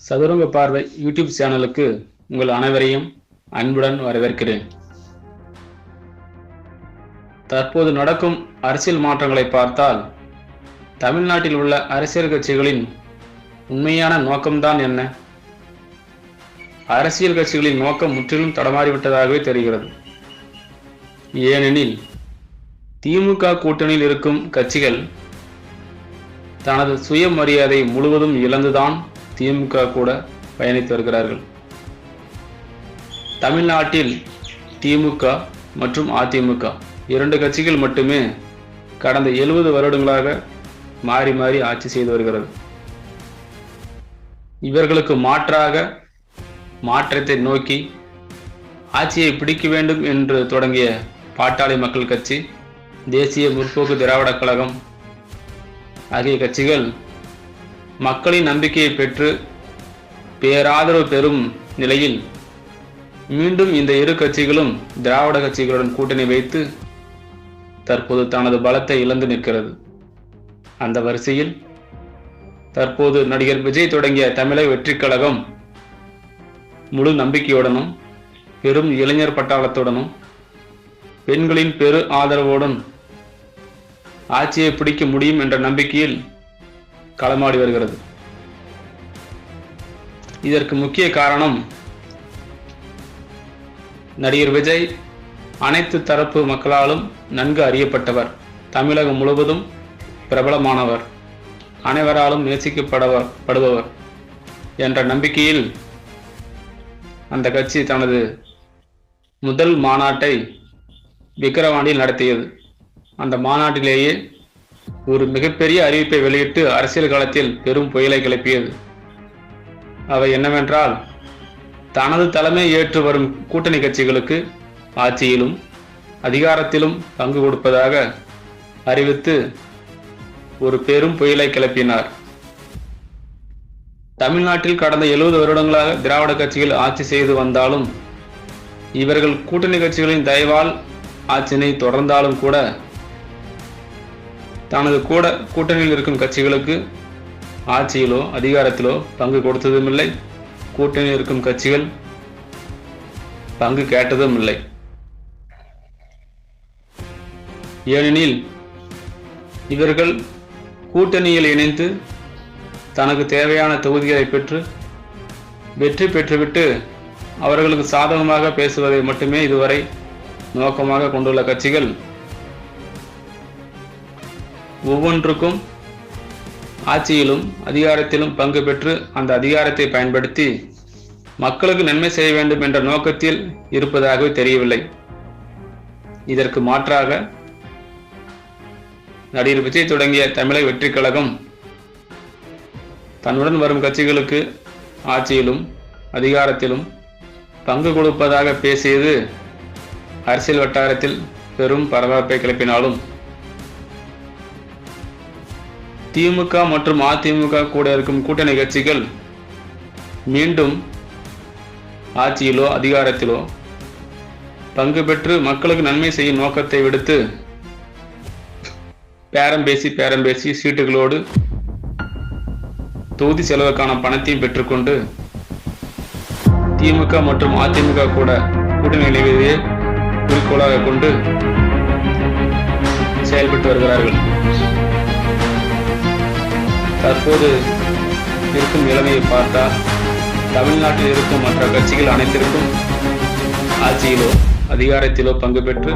சதுரங்க பார்வை யூடியூப் சேனலுக்கு உங்கள் அனைவரையும் அன்புடன் வரவேற்கிறேன். தற்போது நடக்கும் அரசியல் மாற்றங்களை பார்த்தால் தமிழ்நாட்டில் உள்ள அரசியல் கட்சிகளின் உண்மையான நோக்கம்தான் என்ன? அரசியல் கட்சிகளின் நோக்கம் முற்றிலும் தடமாறிவிட்டதாகவே தெரிகிறது. ஏனெனில் திமுக கூட்டணியில் இருக்கும் கட்சிகள் தனது சுயமரியாதை முழுவதும் இழந்துதான் திமுக கூட பயணித்து வருகிறார்கள். தமிழ்நாட்டில் திமுக மற்றும் அதிமுக இரண்டு கட்சிகள் மட்டுமே கடந்த 70 வருடங்களாக மாறி மாறி ஆட்சி செய்து வருகிறது. இவர்களுக்கு மாற்றாக மாற்றத்தை நோக்கி ஆட்சியை பிடிக்க வேண்டும் என்று தொடங்கிய பாட்டாளி மக்கள் கட்சி, தேசிய முற்போக்கு திராவிட கழகம் ஆகிய கட்சிகள் மக்களின் நம்பிக்கையை பெற்று பேராதரவு பெறும் நிலையில் மீண்டும் இந்த இரு கட்சிகளும் திராவிட கட்சிகளுடன் கூட்டணி வைத்து தற்போது தனது பலத்தை இழந்து நிற்கிறது. அந்த வரிசையில் தற்போது நடிகர் விஜய் தொடங்கிய தமிழக வெற்றி கழகம் முழு நம்பிக்கையுடனும் பெரும் இளைஞர் பட்டாளத்துடனும் பெண்களின் பெரு ஆதரவுடன் ஆட்சியை பிடிக்க முடியும் என்ற நம்பிக்கையில் களமாடி வருகிறது. இதற்கு முக்கிய காரணம் நடிகர் விஜய் அனைத்து தரப்பு மக்களாலும் நன்கு அறியப்பட்டவர், தமிழகம் முழுவதும் பிரபலமானவர், அனைவராலும் நேசிக்கப்படுபவர் என்ற நம்பிக்கையில் அந்த கட்சி தனது முதல் மாநாட்டை விக்கிரவாண்டியில் நடத்தியது. அந்த மாநாட்டிலேயே ஒரு மிகப்பெரிய அறிவிப்பை வெளியிட்டு அரசியல் களத்தில் பெரும் புயலை கிளப்பியது. அவை என்னவென்றால், தனது தலைமை ஏற்று வரும் கூட்டணி கட்சிகளுக்கு ஆட்சியிலும் அதிகாரத்திலும் பங்கு கொடுப்பதாக அறிவித்து ஒரு பெரும் புயலை கிளப்பினார். தமிழ்நாட்டில் கடந்த 70 வருடங்களாக திராவிட கட்சிகள் ஆட்சி செய்து வந்தாலும் இவர்கள் கூட்டணி கட்சிகளின் தயவால் ஆட்சியினை தொடர்ந்தாலும் கூட தனது கூட்டணியில் இருக்கும் கட்சிகளுக்கு ஆட்சியிலோ அதிகாரத்திலோ பங்கு கொடுத்ததும் இல்லை, கூட்டணியில் இருக்கும் கட்சிகள் பங்கு கேட்டதும் இல்லை. ஏனெனில் இவர்கள் கூட்டணியில் இணைந்து தனக்கு தேவையான தொகுதிகளை பெற்று வெற்றி பெற்றுவிட்டு அவர்களுக்கு சாதகமாக பேசுவதை மட்டுமே இதுவரை நோக்கமாக கொண்டுள்ள கட்சிகள் ஒவ்வொன்றுக்கும் ஆட்சியிலும் அதிகாரத்திலும் பங்கு பெற்று அந்த அதிகாரத்தை பயன்படுத்தி மக்களுக்கு நன்மை செய்ய வேண்டும் என்ற நோக்கத்தில் இருப்பதாகவே தெரியவில்லை. இதற்கு மாற்றாக நடிகர் விஜய் தொடங்கிய தமிழக வெற்றி கழகம் தன்னுடன் வரும் கட்சிகளுக்கு ஆட்சியிலும் அதிகாரத்திலும் பங்கு கொடுப்பதாக பேசியது அரசியல் வட்டாரத்தில் பெரும் பரபரப்பை கிளப்பினாலும் திமுக மற்றும் அதிமுக கூட இருக்கும் கூட்டணி கட்சிகள் மீண்டும் ஆட்சியிலோ அதிகாரத்திலோ பங்கு பெற்று மக்களுக்கு நன்மை செய்யும் நோக்கத்தை விடுத்து பேரம் பேசி சீட்டுகளோடு தொகுதி செலவுக்கான பணத்தையும் பெற்றுக்கொண்டு திமுக மற்றும் அதிமுக கூட கூட்டணி நிலையை குறிக்கோளாக கொண்டு செயல்பட்டு வருகிறார்கள். தற்போது இருக்கும் நிலைமையை பார்த்தால் தமிழ்நாட்டில் இருக்கும் மற்ற கட்சிகள் அனைத்திற்கும் ஆட்சியிலோ அதிகாரத்திலோ பங்கு பெற்று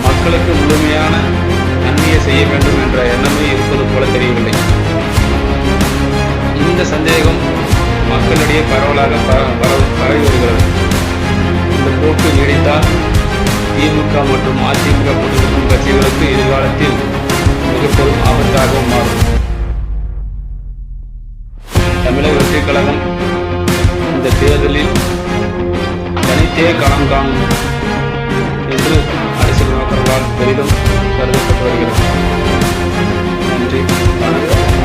மக்களுக்கு முழுமையான நன்மையை செய்ய வேண்டும் என்ற எண்ணமே இருப்பது போல தெரியவில்லை. இந்த சந்தேகம் மக்களிடையே பரவலாக பரவி வருகிறது. இந்த போக்கு நீடித்தால் திமுக மற்றும் அதிமுக கூட்டணிக்கும் கட்சிகளுக்கு எதிர்காலத்தில் மிக பெரும் ஆபத்தாகவும் மாறும். தமிழக வெற்றி கழகம் இந்த தேர்தலில் தனித்தே களம் காணும் என்று அரசியல் நோக்கர்களால் பெரிதும் கருதப்பட்டு வருகிறது. நன்றி, வணக்கம்.